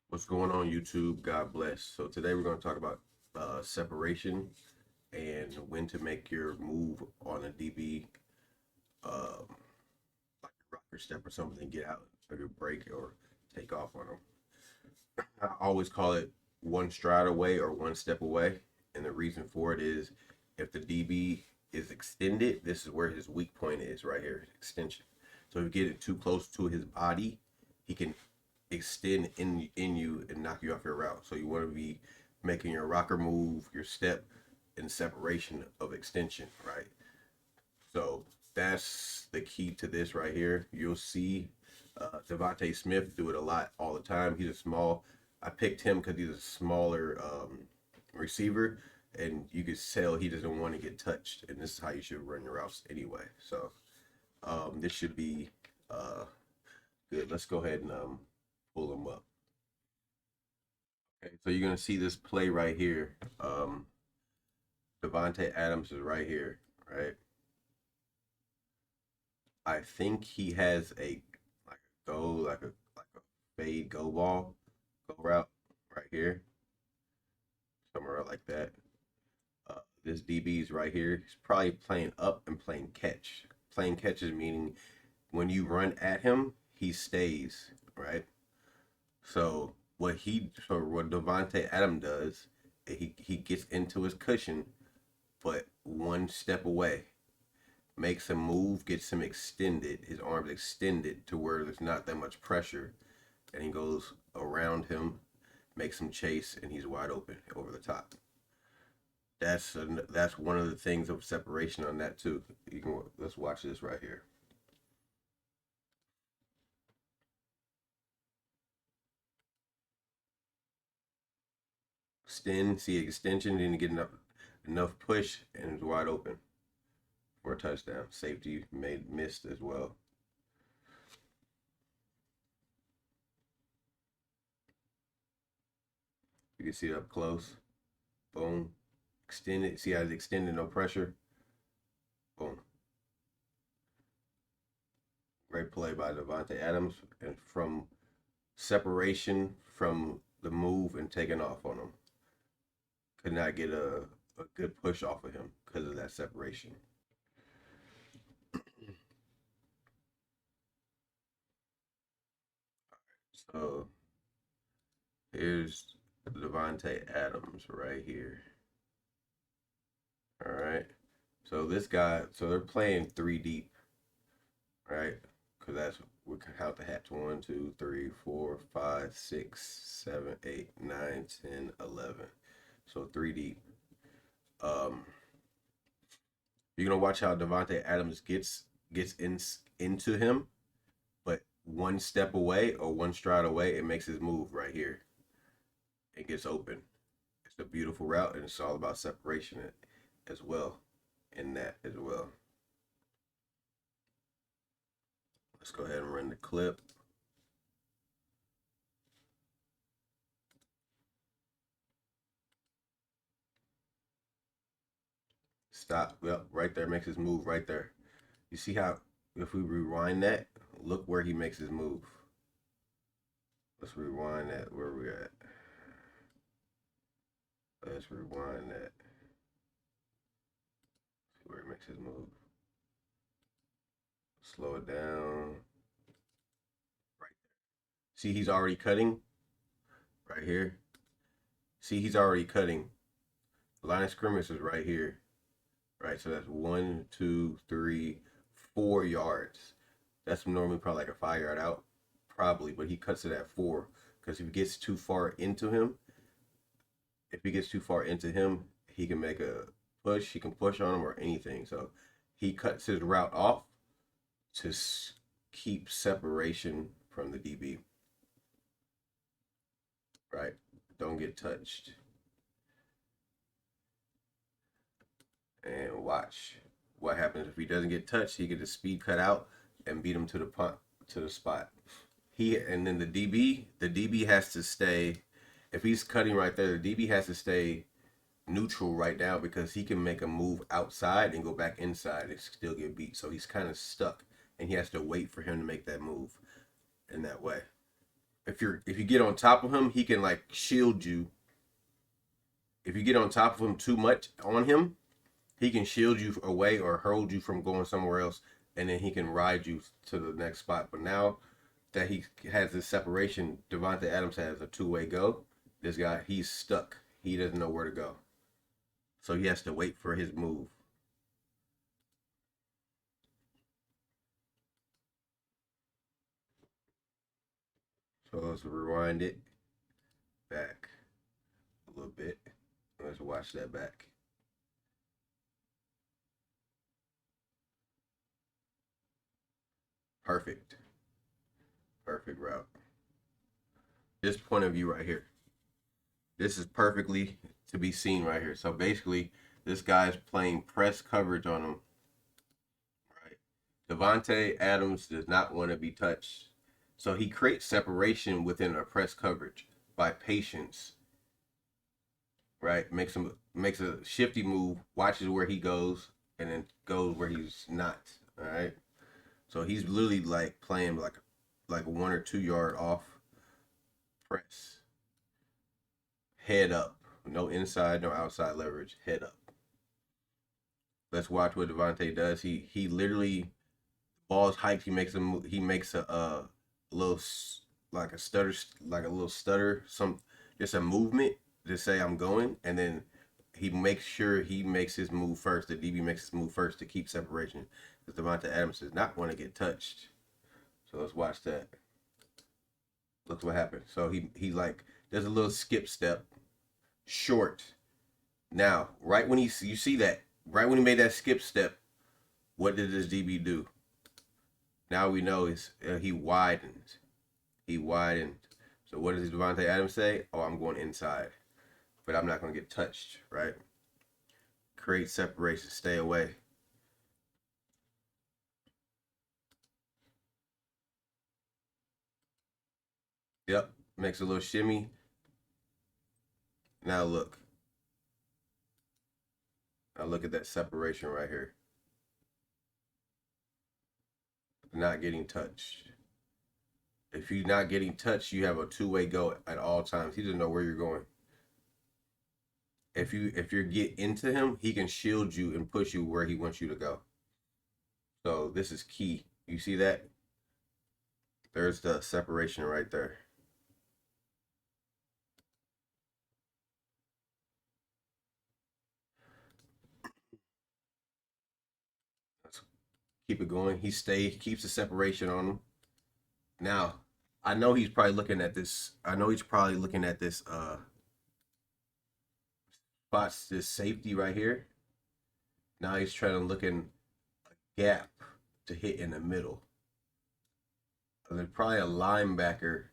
What's going on, YouTube? God bless. So today we're going to talk about separation and when to make your move on a DB, um, like a rocker step or something, get out of your break or take off on them. I always call it one stride away or one step away, and the reason for it is if the DB is extended, this is where his weak point is right here, extension. So if you get it too close to his body, he can extend in you and knock you off your route. So you want to be making your rocker move, your step, in separation of extension, right? So that's the key to this right here. You'll see Devonta Smith do it a lot all the time. He's a small. I picked him because he's a smaller receiver, and you can tell he doesn't want to get touched. And this is how you should run your routes anyway. So this should be good. Let's go ahead and pull him up. Okay, so you're gonna see this play right here. Devonta Adams is right here, right? I think he has a like a go, like a fade go ball, go route right here, somewhere like that. This DB is right here. He's probably playing up and playing catch. Playing catch is meaning when you run at him, he stays, right? So what Devonta Adams does, he gets into his cushion, but one step away, makes him move, gets him extended, his arms extended to where there's not that much pressure, and he goes around him, makes him chase, and he's wide open over the top. That's one of the things of separation on that too. You can let's watch this right here. Extend, see extension, didn't get enough push, and it's wide open for a touchdown. Safety made missed as well. You can see it up close. Boom. Extended. See how it's extended, no pressure. Boom. Great play by Devonta Adams. And from separation from the move and taking off on him. Could not get a good push off of him because of that separation. So here's Devonta Adams right here. All right. So this guy, so they're playing three deep, right? Because that's we can count the hats 1, 2, 3, 4, 5, 6, 7, 8, 9, 10, 11. So three deep. Um, you're gonna watch how Devonta Adams gets into him, but one step away or one stride away, it makes his move right here. It gets open. It's a beautiful route, and it's all about separation as well. In that as well. Let's go ahead and run the clip. Stop. Yep, right there makes his move right there. You see how if we rewind that, look where he makes his move. Let's rewind that where we at. Let's rewind that. See where he makes his move. Slow it down. Right. See he's already cutting. Right here. See he's already cutting. The line of scrimmage is right here. Right. So that's 1, 2, 3, 4 yards. That's normally probably like a 5 yard out. Probably, but he cuts it at 4. Because if he gets too far into him, he can make a push. He can push on him or anything. So he cuts his route off to keep separation from the DB. Right? Don't get touched. And watch what happens if he doesn't get touched. He get the speed cut out and beat him to the punt to the spot. And then the DB has to stay. If he's cutting right there, the DB has to stay neutral right now because he can make a move outside and go back inside and still get beat. So he's kind of stuck, and he has to wait for him to make that move in that way. if you get on top of him, he can like shield you. If you get on top of him too much on him, he can shield you away or hold you from going somewhere else, and then he can ride you to the next spot. But now that he has this separation, Devonta Adams has a two-way go. This guy, he's stuck. He doesn't know where to go, so he has to wait for his move. So let's rewind it back a little bit. Let's watch that back. Perfect. Perfect route. This point of view right here. This is perfectly to be seen right here. So basically, this guy's playing press coverage on him. Right. Devonta Adams does not want to be touched. So he creates separation within a press coverage by patience. Right? Makes a shifty move, watches where he goes, and then goes where he's not. All right. So he's literally like playing like 1 or 2 yard off press. Head up. No inside, no outside leverage. Head up. Let's watch what Davonta does. He literally ball's hiked. He makes a little like a stutter, like a little stutter, some just a movement to say I'm going, and then he makes sure he makes his move first. The DB makes his move first to keep separation, because Devonta Adams does not want to get touched. So let's watch that. Look what happened. So he like there's a little skip step, short. Now, right when you see that, right when he made that skip step, what did this DB do? Now we know he widened. He widened. So what does Devonta Adams say? Oh, I'm going inside, but I'm not going to get touched, right? Create separation. Stay away. Yep. Makes a little shimmy. Now look. Now look at that separation right here. Not getting touched. If you're not getting touched, you have a two-way go at all times. He doesn't know where you're going. If you get into him, he can shield you and push you where he wants you to go. So this is key. You see that? There's the separation right there. Let's keep it going. He keeps the separation on him. Now, I know he's probably looking at this. I know he's probably looking at this spots, this safety right here. Now he's trying to look in a gap to hit in the middle. There's probably a linebacker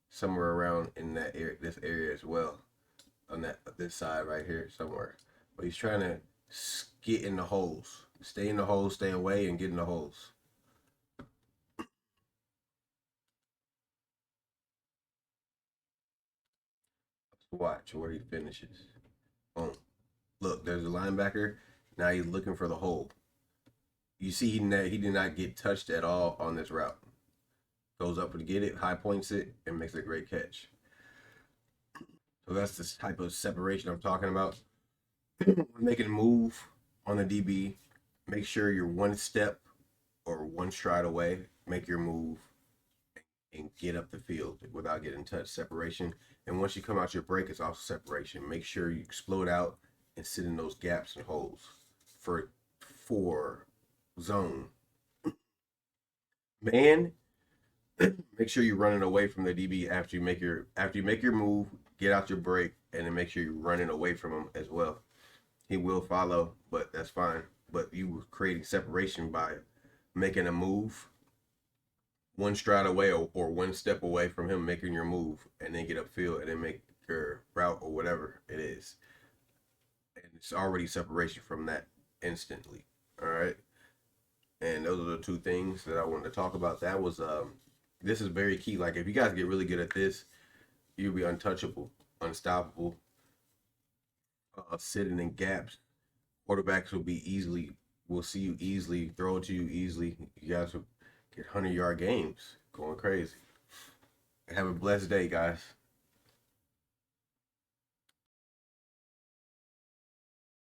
somewhere around in that area, this area as well, on this side right here somewhere. But he's trying to get in the holes, stay in the holes, stay away, and get in the holes. Let's watch where he finishes. Boom. Look, there's a linebacker. Now he's looking for the hole. You see, he did not get touched at all on this route. Goes up to get it, high points it, and makes a great catch. So that's the type of separation I'm talking about. Making a move on the DB, make sure you're one step or one stride away. Make your move and get up the field without getting touched. Separation. And once you come out your break, it's also separation. Make sure you explode out and sit in those gaps and holes for zone. Man, make sure you're running away from the DB after you make your move, get out your break, and then make sure you're running away from him as well. He will follow, but that's fine. But you were creating separation by making a move, one stride away or one step away from him making your move, and then get upfield and then make your route or whatever it is. And it's already separation from that instantly. All right. And those are the two things that I wanted to talk about. That was this is very key. Like if you guys get really good at this, you'll be untouchable, unstoppable, sitting in gaps. Quarterbacks will see you easily, throw it to you easily. You guys will get 100-yard games going crazy. Have a blessed day, guys.